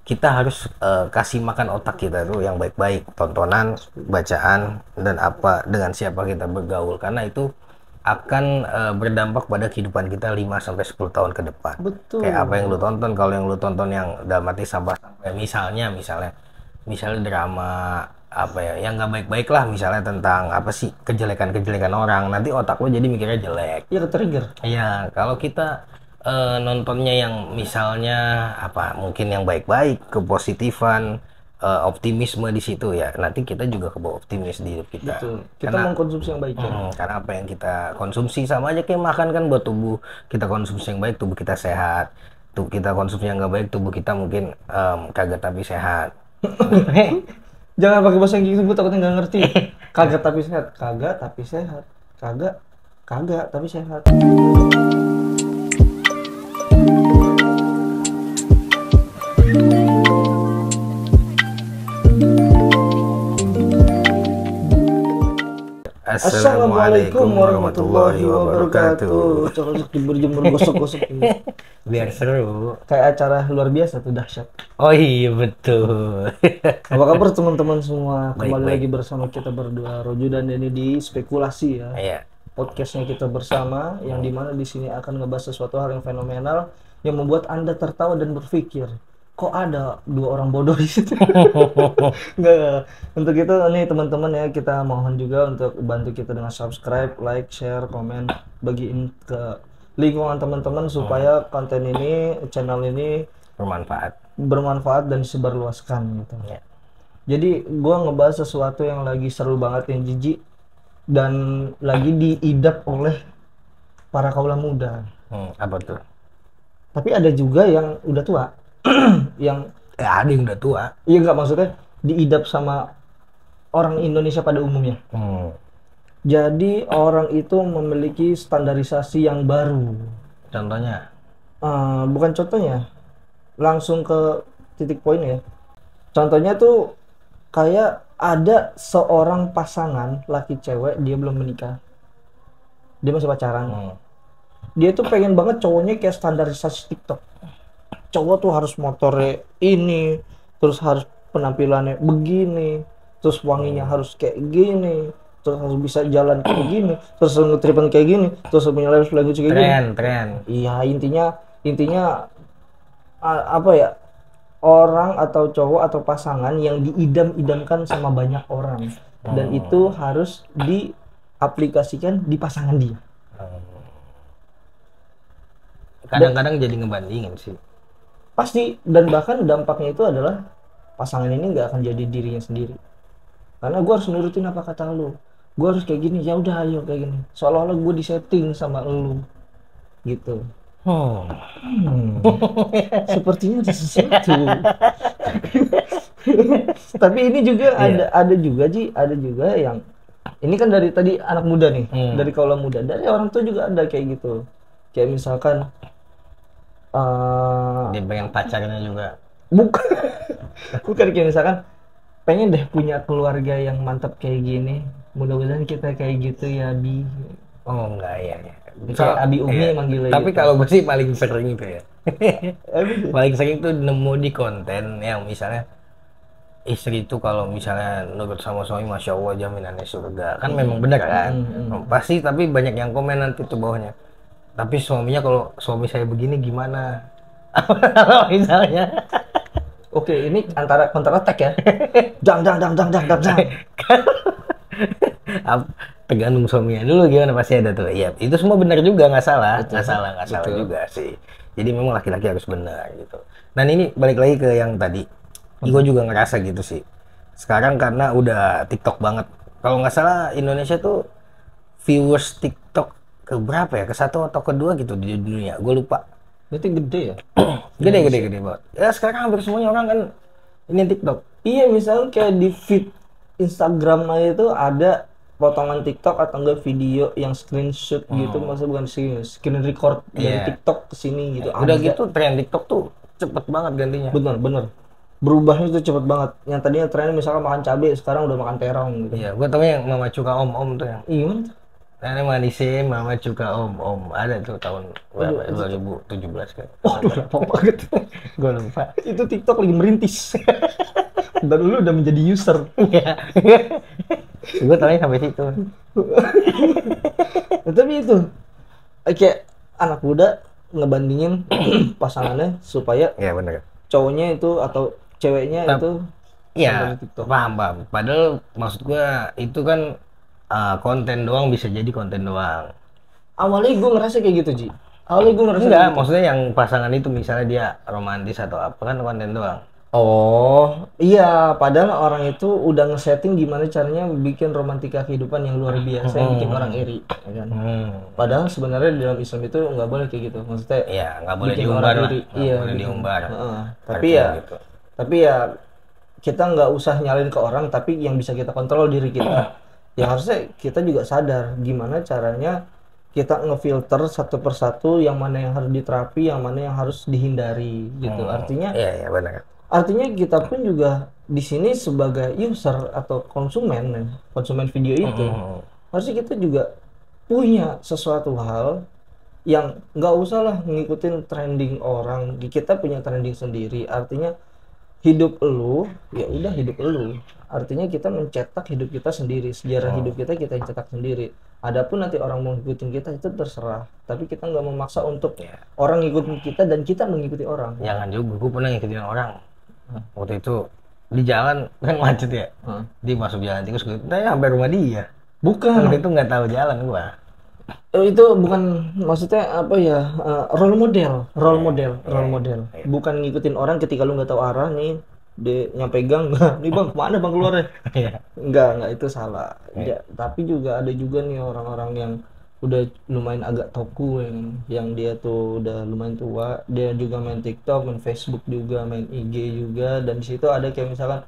kita harus kasih makan otak kita tuh yang baik-baik, tontonan, bacaan, dan apa dengan siapa kita bergaul, karena itu akan berdampak pada kehidupan kita 5 sampai 10 tahun ke depan. Betul. Kayak apa yang lu tonton, kalau yang lu tonton yang dalam arti sampai misalnya drama apa ya yang nggak baik-baik lah, misalnya tentang apa sih kejelekan-kejelekan orang, nanti otak lu jadi mikirnya jelek. Iya, ke-trigger. Iya, kalau kita nontonnya yang misalnya apa mungkin yang baik-baik, kepositifan, optimisme di situ, ya nanti kita juga kebawa optimis di hidup kita. Betul. Kita Karena mengkonsumsi yang baik ya. karena apa yang kita konsumsi sama aja kayak makan kan, buat tubuh kita konsumsi yang baik, tubuh kita sehat. Tuh kita konsumsi yang nggak baik, tubuh kita mungkin kagak tapi sehat. Jangan pakai bahasa Inggris, gue takutnya nggak ngerti. Kagak tapi sehat. Kagak tapi sehat. Kagak tapi sehat. Assalamualaikum warahmatullahi wabarakatuh. Cocok berjemur gosok-gosok ini. Biar seru. Kayak acara luar biasa tuh, dahsyat. Oh iya betul. Apa kabar teman-teman semua? Kembali Baik-baik. lagi bersama kita berdua, Rojo dan Denny di Spekulasi ya. Iya. Podcastnya kita bersama, yang dimana di sini akan ngebahas sesuatu hal yang fenomenal yang membuat Anda tertawa dan berpikir, kok ada dua orang bodoh di situ? Enggak. Untuk itu nih teman-teman ya, kita mohon juga untuk bantu kita dengan subscribe, like, share, komen, bagiin ke lingkungan teman-teman supaya konten ini, channel ini bermanfaat dan disebarluaskan gitu. Ya. Jadi gua ngebahas sesuatu yang lagi seru banget, yang jijik dan lagi diidap oleh para kaula muda. Apa tuh? Tapi ada juga yang udah tua. Yang Ada yang udah tua. iya, nggak, maksudnya diidap sama orang Indonesia pada umumnya. Jadi orang itu memiliki standarisasi yang baru. Contohnya? Bukan contohnya, langsung ke titik poin ya. Contohnya tuh kayak ada seorang pasangan laki cewek, dia belum menikah, dia masih pacaran. Dia tuh pengen banget cowoknya kayak standarisasi TikTok. Cowok tuh harus motornya ini, terus harus penampilannya begini, terus wanginya harus kayak gini, terus harus bisa jalan kayak gini, terus nge-tripan kayak gini, terus punya language kayak gini. Tren. Iya, intinya apa ya, orang atau cowok atau pasangan yang diidam-idamkan sama banyak orang, dan itu harus diaplikasikan di pasangan dia. Kadang-kadang jadi ngebandingin sih. Pasti, dan bahkan dampaknya itu adalah pasangan ini nggak akan jadi dirinya sendiri, karena gue harus nurutin apa kata lu, gue harus kayak gini, ya udah ayo kayak gini, seolah-olah gue disetting sama lu gitu. Sepertinya ada sesuatu. Tapi ini juga ada juga yang ini kan dari tadi anak muda nih, dari kaula muda, dari orang tua juga ada kayak gitu. Kayak misalkan Dia pengen pacarnya juga. bukan kayak misalkan pengen deh punya keluarga yang mantap kayak gini, mudah-mudahan kita kayak gitu ya, Bi. Oh enggak ya. Kayak Abi Umi manggilnya Tapi gitu. kalau gue sih paling sering itu ya. Paling sering tuh nemu di konten yang misalnya istri itu kalau misalnya nurut sama suami, masya Allah jaminannya surga. Kan memang benar kan. Pasti, tapi banyak yang komen nanti tuh bawahnya, tapi suaminya, kalau suami saya begini gimana? Kalau misalnya Oke, ini antara counter attack ya. Jang. tergantung suaminya dulu gimana, pasti ada tuh. Iya, itu semua benar juga, nggak salah juga sih. Jadi memang laki-laki harus benar gitu. Dan ini balik lagi ke yang tadi, gue juga ngerasa gitu sih. Sekarang karena udah TikTok banget. Kalau nggak salah Indonesia tuh viewers TikTok ke berapa ya? Ke satu atau kedua gitu di dunia. Gue lupa. Berarti gede ya? Gede banget. Ya sekarang hampir semuanya orang kan ini TikTok. Iya, misalnya kayak di feed Instagram aja itu ada potongan TikTok atau enggak video yang screenshot gitu, maksudnya bukan screen record dari TikTok ke sini gitu. Udah Ada. gitu tren TikTok tuh cepet banget gantinya. Bener. Berubahnya tuh cepet banget. Yang tadinya trennya misalkan makan cabai, sekarang udah makan terong gitu. Iya, gue tau yang Mama Cuka Om tuh yang. Iya, gimana tuh? Nenek manisin, mama cuka om. Ada tuh tahun berapa? Ya? 2017 kan. Waduh, lama banget. Gue lupa. Itu TikTok lagi merintis. Dan lu udah menjadi user. Iya. Gue tahunya sampai situ. Nah, tapi itu kayak anak muda ngebandingin pasangannya supaya Iya benar. cowoknya itu atau ceweknya itu Iya, sampai di TikTok. paham. Padahal maksud gua itu kan konten doang, bisa jadi konten doang. Awalnya gue ngerasa kayak gitu, Ji. Awalnya gue ngerasa Enggak, kayak gitu. maksudnya yang pasangan itu misalnya dia romantis atau apa kan konten doang. Oh, iya, padahal orang itu udah ngesetting gimana caranya bikin romantika kehidupan yang luar biasa yang bikin orang iri, ya kan? Padahal sebenarnya di dalam Islam itu nggak boleh kayak gitu. Maksudnya Iya, nggak boleh bikin diumbar orang lah. iri. Nggak Iya, boleh bikin. diumbar. Heeh. Tapi Artinya ya, gitu. tapi ya kita nggak usah nyalin ke orang, tapi yang bisa kita kontrol diri kita. Ya harusnya kita juga sadar gimana caranya kita ngefilter satu persatu yang mana yang harus diterapi, yang mana yang harus dihindari gitu. Artinya Iya, benar. Artinya kita pun juga di sini sebagai user atau konsumen video itu, harusnya kita juga punya sesuatu hal yang nggak usah lah ngikutin trending orang. Kita punya trending sendiri. Artinya hidup elu, ya udah hidup elu. Artinya kita mencetak hidup kita sendiri, sejarah hidup kita yang cetak sendiri. Adapun nanti orang mau ngikutin kita itu terserah. Tapi kita nggak memaksa untuk orang ngikutin kita dan kita mengikuti orang. Jangan juga, gue pernah ngikutin orang. Waktu itu di jalan kan macet ya. Dia masuk jalan tikus, gue tanya sampai rumah dia. Bukan. Waktu itu nggak tahu jalan gua. Itu bukan maksudnya apa ya, role model. Bukan ngikutin orang ketika lu nggak tahu arah nih dia nyampe gang, nih bang kemana bang keluarnya? Enggak itu salah. Ya, tapi juga ada juga nih orang-orang yang udah lumayan agak toku yang dia tuh udah lumayan tua, dia juga main TikTok, main Facebook juga, main IG juga, dan di situ ada kayak misalkan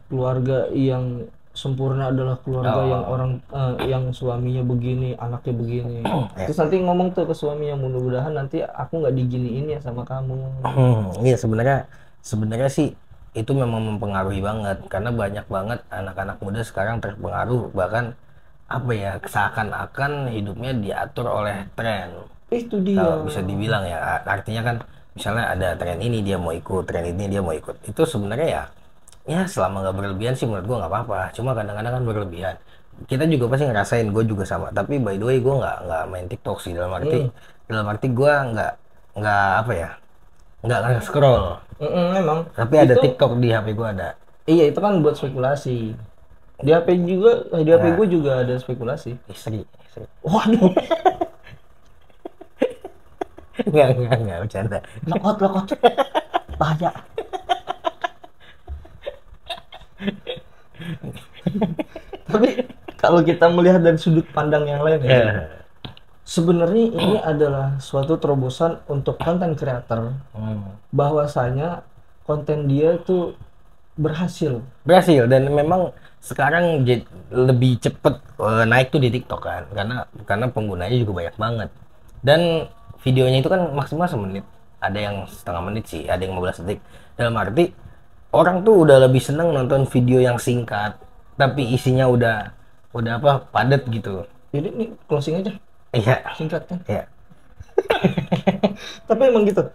keluarga yang sempurna adalah keluarga yang orang yang suaminya begini, anaknya begini. Terus nanti ngomong tuh ke suaminya, mudah-mudahan nanti aku nggak diginiin ya sama kamu. Iya sebenarnya sih itu memang mempengaruhi banget karena banyak banget anak-anak muda sekarang terpengaruh, bahkan apa ya, seakan-akan hidupnya diatur oleh tren. Itu dia. Kalau bisa dibilang ya, artinya kan misalnya ada tren ini dia mau ikut, tren ini dia mau ikut. Itu sebenarnya ya selama nggak berlebihan sih menurut gua nggak apa-apa. Cuma kadang-kadang kan berlebihan. Kita juga pasti ngerasain, gue juga sama. Tapi by the way gue nggak main TikTok sih, dalam arti gue nggak apa ya, nggak scroll. Memang. Tapi ada TikTok di HP gue ada. Iya itu kan buat spekulasi. Di HP gue juga ada spekulasi. Istri. Waduh. Enggak, bercanda. Lokot. Bahaya. Tapi kalau kita melihat dari sudut pandang yang lain ya, sebenarnya ini adalah suatu terobosan untuk konten creator, bahwasanya konten dia tuh berhasil dan memang sekarang lebih cepet naik tuh di TikTok kan, karena penggunanya juga banyak banget, dan videonya itu kan maksimal semenit, ada yang setengah menit sih, ada yang 15 detik. Dalam arti orang tuh udah lebih seneng nonton video yang singkat tapi isinya udah apa, padat gitu. Jadi nih closing aja. Iya. Singkat kan? Iya. Tapi emang gitu.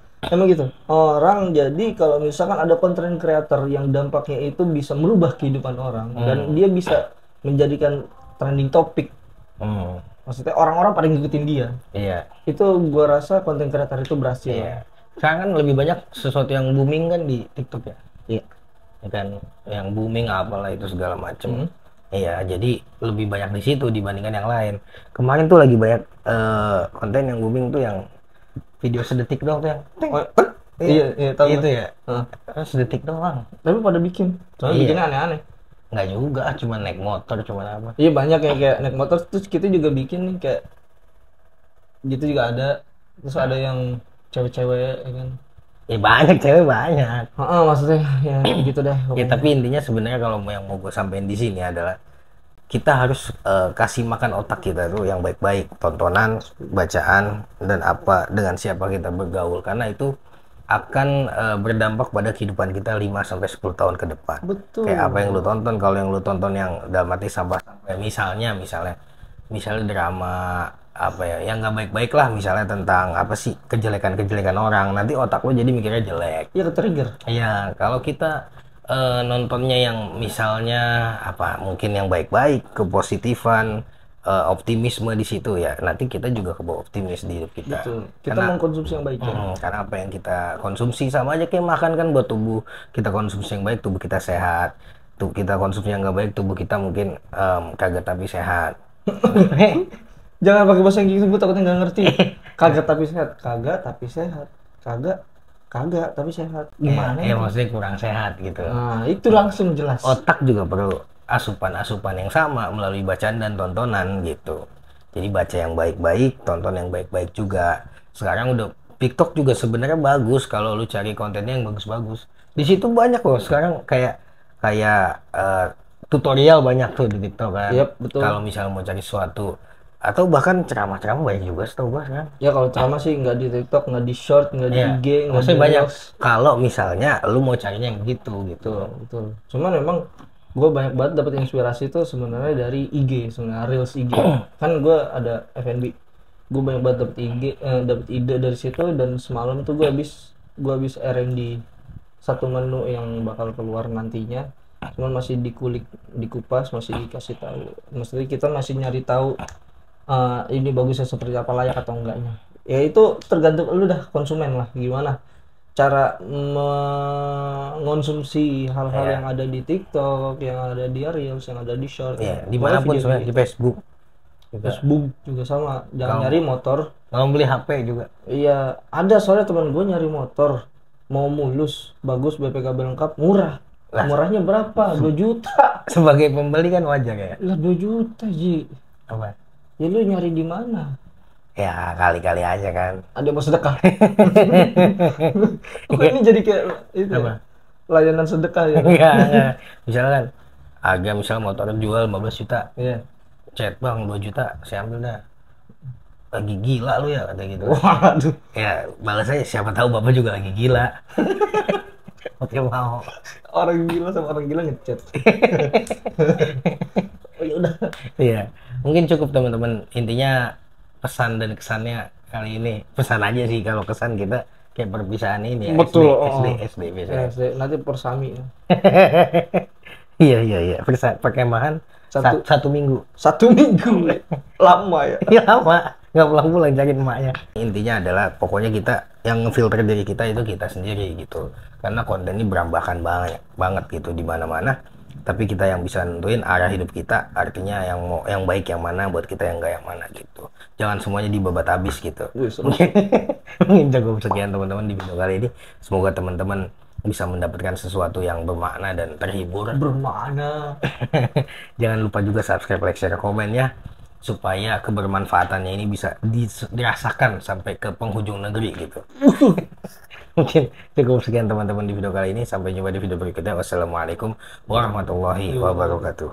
Orang jadi kalau misalkan ada konten creator yang dampaknya itu bisa merubah kehidupan orang dan dia bisa menjadikan trending topik. Maksudnya orang-orang pada ngikutin dia. Iya. Itu gua rasa konten creator itu berhasil. Iya. Sekarang kan lebih banyak sesuatu yang booming kan di TikTok ya. Iya. Ya kan, yang booming apalah itu segala macem. Iya, jadi lebih banyak di situ dibandingkan yang lain. Kemarin tuh lagi banyak konten yang booming tuh yang video sedetik doang tuh yang Iya, tahu itu ya. Sedetik doang. Tapi pada bikin. Soalnya bikinnya aneh-aneh. Nggak juga, cuma naik motor, cuma apa. Iya banyak yang kayak naik motor, terus kita juga bikin nih kayak gitu juga ada. Terus ada yang cewek-cewek ya kan. Ya banyak, cewek banyak. Maksudnya ya gitu deh. Ya tapi intinya sebenarnya kalau yang mau gue sampein di sini adalah kita harus kasih makan otak kita tuh yang baik-baik, tontonan, bacaan, dan apa dengan siapa kita bergaul, karena itu akan berdampak pada kehidupan kita 5-10 tahun ke depan. Betul. Kayak apa yang lu tonton, kalau yang lu tonton yang dalam arti sampai misalnya misalnya drama apa ya, yang nggak baik-baik lah, misalnya tentang apa sih kejelekan-kejelekan orang, nanti otak lo jadi mikirnya jelek. Iya, ke-trigger. Iya, kalau kita nontonnya yang misalnya apa, mungkin yang baik-baik, kepositifan, optimisme di situ ya, nanti kita juga kebawa optimis di hidup kita. Betul. Kita mengkonsumsi yang baik ya. Karena apa yang kita konsumsi sama aja kayak makan kan, buat tubuh kita konsumsi yang baik, tubuh kita sehat. Tuh kita konsumsi yang nggak baik, tubuh kita mungkin kaget tapi sehat. Jangan pakai bahasa Inggris, gue takutnya nggak ngerti. Kagak tapi sehat, kagak tapi sehat, kagak tapi sehat. Gimana? Ya maksudnya kurang sehat gitu. Nah, itu langsung jelas. Otak juga perlu asupan-asupan yang sama melalui bacaan dan tontonan gitu. Jadi baca yang baik-baik, tonton yang baik-baik juga. Sekarang udah TikTok juga sebenarnya bagus kalau lu cari kontennya yang bagus-bagus. Di situ banyak loh sekarang, kayak tutorial banyak tuh di TikTok kan. Yap, betul. Kalau misalnya mau cari sesuatu, atau bahkan ceramah-ceramah banyak juga setahu gua kan. Ya kalau ceramah sih nggak di TikTok, nggak di short, nggak di Iya, IG, nggak di maksudnya banyak. Reels. Kalau misalnya lu mau carinya yang gitu. Betul. Cuman memang gue banyak banget dapat inspirasi itu sebenarnya dari IG, sebenarnya Reels IG. Kan gue ada F&B. Gue banyak banget dapat dapat ide dari situ, dan semalam tuh gue habis R&D satu menu yang bakal keluar nantinya. Cuman masih dikupas, masih dikasih tahu. Maksudnya kita masih nyari tahu ini bagusnya seperti apa, layak atau enggaknya. Ya itu tergantung lu dah, konsumen lah, gimana cara mengonsumsi hal-hal yang ada di TikTok, yang ada di Reels, yang ada di Short. Ya, dimanapun sebenarnya, di Facebook. Facebook juga sama. Jangan nyari motor. Mau beli HP juga. Iya, ada soalnya teman gue nyari motor, mau mulus, bagus, BPKB lengkap, murah. Murahnya berapa? 2 juta. Sebagai pembeli kan wajar ya. Lah 2 juta, Ji. Apa? Ya lu nyari di mana? Ya kali-kali aja kan. Ada mau sedekah. Kok ini jadi kayak itu ya? Layanan sedekah ya? Enggak. Misalkan misalnya motor jual 15 juta. Iya. Chat bang 2 juta, saya ambil dah. Lagi gila lu ya, kata gitu. Waduh. Ya balas aja, siapa tahu bapak juga lagi gila. Oke mau. Orang gila sama orang gila ngechat. Oh ya udah. Iya. Mungkin cukup teman-teman. Intinya pesan dan kesannya kali ini. Pesan aja sih, kalau kesan kita kayak perpisahan ini ya. Betul. SD biasanya. SD. Nanti persami. Iya. Perkemahan satu minggu. 1 minggu. Lama ya. Iya lama. Nggak pulang-pulang cari emaknya. Intinya adalah pokoknya kita yang ngefilter diri kita itu kita sendiri gitu. Karena konten ini berambakan banget gitu di mana-mana. Tapi kita yang bisa nentuin arah hidup kita, artinya yang baik yang mana buat kita, yang enggak yang mana gitu. Jangan semuanya dibabat habis gitu. Mungkin cukup sekian teman-teman di video kali ini. Semoga teman-teman bisa mendapatkan sesuatu yang bermakna dan terhibur. Bermakna. Jangan lupa juga subscribe, like, share, komen ya, supaya kebermanfaatannya ini bisa dirasakan sampai ke penghujung negeri gitu. Mungkin cukup sekian teman-teman di video kali ini. Sampai jumpa di video berikutnya. Wassalamualaikum warahmatullahi wabarakatuh.